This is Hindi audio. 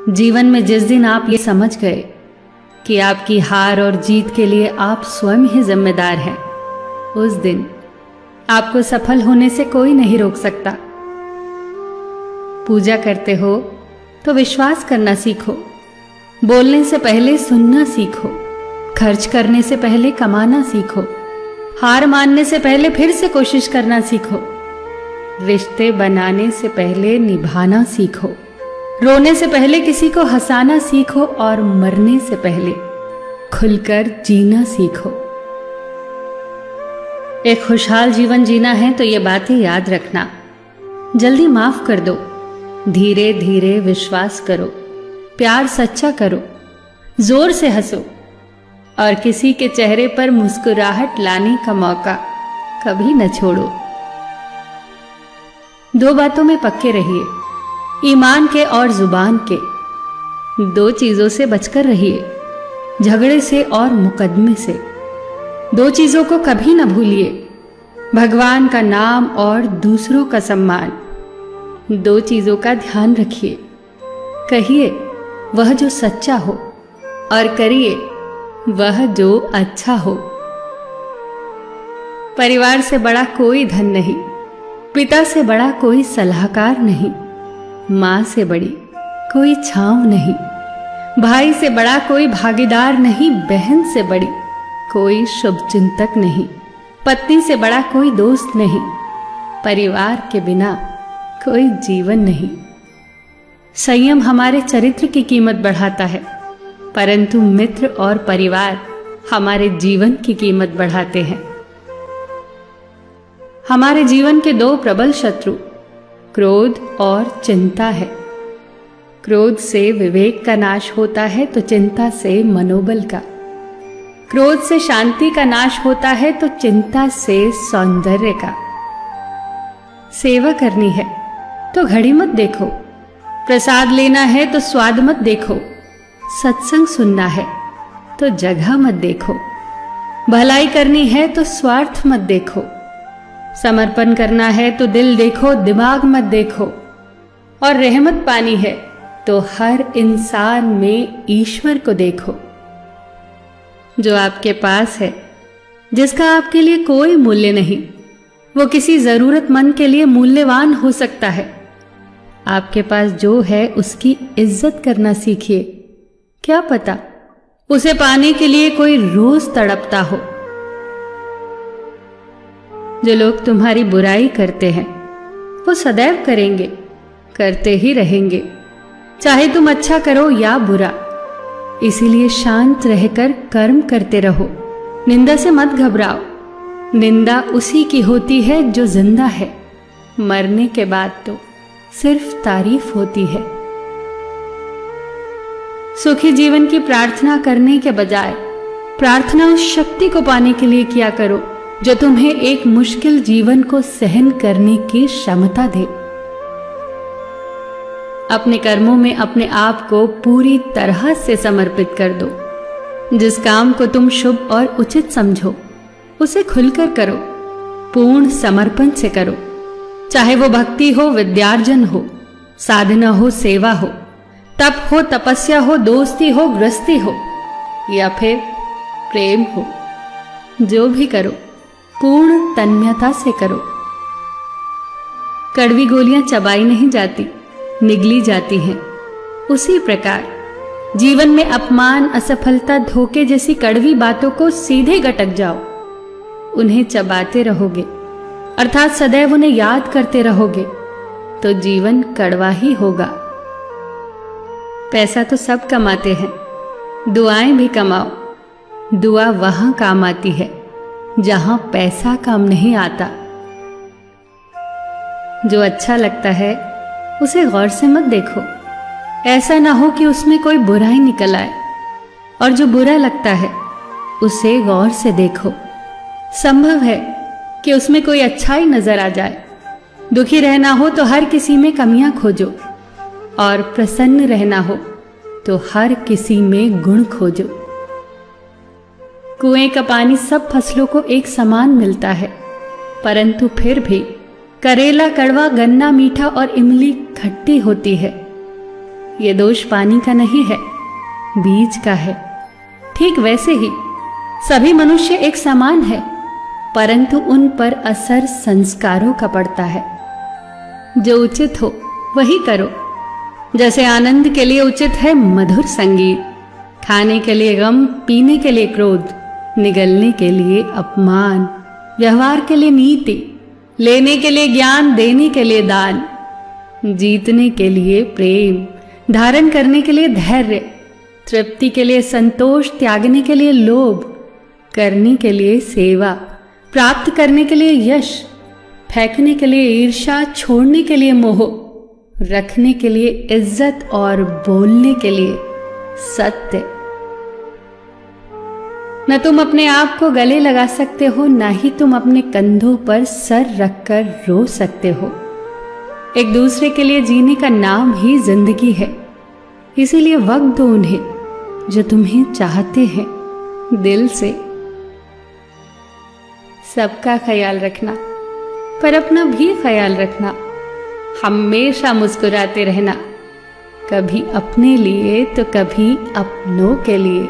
जीवन में जिस दिन आप ये समझ गए कि आपकी हार और जीत के लिए आप स्वयं ही जिम्मेदार हैं, उस दिन आपको सफल होने से कोई नहीं रोक सकता। पूजा करते हो तो विश्वास करना सीखो, बोलने से पहले सुनना सीखो, खर्च करने से पहले कमाना सीखो, हार मानने से पहले फिर से कोशिश करना सीखो, रिश्ते बनाने से पहले निभाना सीखो, रोने से पहले किसी को हंसाना सीखो और मरने से पहले खुलकर जीना सीखो। एक खुशहाल जीवन जीना है तो ये बातें याद रखना। जल्दी माफ कर दो, धीरे धीरे विश्वास करो, प्यार सच्चा करो, जोर से हंसो और किसी के चेहरे पर मुस्कुराहट लाने का मौका कभी न छोड़ो। दो बातों में पक्के रहिए, ईमान के और जुबान के। दो चीजों से बचकर रहिए, झगड़े से और मुकदमे से। दो चीजों को कभी न भूलिए, भगवान का नाम और दूसरों का सम्मान। दो चीजों का ध्यान रखिए, कहिए वह जो सच्चा हो और करिए वह जो अच्छा हो। परिवार से बड़ा कोई धन नहीं, पिता से बड़ा कोई सलाहकार नहीं, मां से बड़ी कोई छांव नहीं, भाई से बड़ा कोई भागीदार नहीं, बहन से बड़ी कोई शुभचिंतक नहीं, पत्नी से बड़ा कोई दोस्त नहीं, परिवार के बिना कोई जीवन नहीं। संयम हमारे चरित्र की कीमत बढ़ाता है, परंतु मित्र और परिवार हमारे जीवन की कीमत बढ़ाते हैं। हमारे जीवन के दो प्रबल शत्रु क्रोध और चिंता है। क्रोध से विवेक का नाश होता है तो चिंता से मनोबल का। क्रोध से शांति का नाश होता है तो चिंता से सौंदर्य का। सेवा करनी है तो घड़ी मत देखो, प्रसाद लेना है तो स्वाद मत देखो, सत्संग सुनना है तो जगह मत देखो, भलाई करनी है तो स्वार्थ मत देखो, समर्पण करना है तो दिल देखो, दिमाग मत देखो, और रहमत पानी है तो हर इंसान में ईश्वर को देखो। जो आपके पास है, जिसका आपके लिए कोई मूल्य नहीं, वो किसी जरूरतमंद के लिए मूल्यवान हो सकता है। आपके पास जो है उसकी इज्जत करना सीखिए, क्या पता उसे पाने के लिए कोई रोज तड़पता हो। जो लोग तुम्हारी बुराई करते हैं वो सदैव करेंगे, करते ही रहेंगे, चाहे तुम अच्छा करो या बुरा। इसीलिए शांत रहकर कर्म करते रहो, निंदा से मत घबराओ। निंदा उसी की होती है जो जिंदा है, मरने के बाद तो सिर्फ तारीफ होती है। सुखी जीवन की प्रार्थना करने के बजाय प्रार्थना उस शक्ति को पाने के लिए किया करो जो तुम्हें एक मुश्किल जीवन को सहन करने की क्षमता दे। अपने कर्मों में अपने आप को पूरी तरह से समर्पित कर दो। जिस काम को तुम शुभ और उचित समझो उसे खुलकर करो, पूर्ण समर्पण से करो। चाहे वो भक्ति हो, विद्यार्जन हो, साधना हो, सेवा हो, तप हो, तपस्या हो, दोस्ती हो, गृहस्थी हो या फिर प्रेम हो, जो भी करो पूर्ण तन्मयता से करो। कड़वी गोलियां चबाई नहीं जाती, निगली जाती हैं। उसी प्रकार जीवन में अपमान, असफलता, धोखे जैसी कड़वी बातों को सीधे गटक जाओ। उन्हें चबाते रहोगे, अर्थात सदैव उन्हें याद करते रहोगे, तो जीवन कड़वा ही होगा। पैसा तो सब कमाते हैं, दुआएं भी कमाओ। दुआ वहां काम आती है जहां पैसा काम नहीं आता। जो अच्छा लगता है उसे गौर से मत देखो, ऐसा ना हो कि उसमें कोई बुराई निकल आए, और जो बुरा लगता है उसे गौर से देखो। संभव है कि उसमें कोई अच्छाई नजर आ जाए। दुखी रहना हो तो हर किसी में कमियां खोजो, और प्रसन्न रहना हो तो हर किसी में गुण खोजो। कुएं का पानी सब फसलों को एक समान मिलता है, परंतु फिर भी करेला कड़वा, गन्ना मीठा और इमली खट्टी होती है। ये दोष पानी का नहीं है, बीज का है। ठीक वैसे ही सभी मनुष्य एक समान है, परंतु उन पर असर संस्कारों का पड़ता है। जो उचित हो वही करो। जैसे आनंद के लिए उचित है मधुर संगीत, खाने के लिए गम, पीने के लिए क्रोध, निगलने के लिए अपमान, व्यवहार के लिए नीति, लेने के लिए ज्ञान, देने के लिए दान, जीतने के लिए प्रेम, धारण करने के लिए धैर्य, तृप्ति के लिए संतोष, त्यागने के लिए लोभ, करने के लिए सेवा, प्राप्त करने के लिए यश, फेंकने के लिए ईर्ष्या, छोड़ने के लिए मोह, रखने के लिए इज्जत और बोलने के लिए सत्य। न तुम अपने आप को गले लगा सकते हो, न ही तुम अपने कंधों पर सर रखकर रो सकते हो। एक दूसरे के लिए जीने का नाम ही जिंदगी है। इसीलिए वक्त दो उन्हें जो तुम्हें चाहते हैं दिल से। सबका ख्याल रखना, पर अपना भी ख्याल रखना। हमेशा मुस्कुराते रहना, कभी अपने लिए तो कभी अपनों के लिए।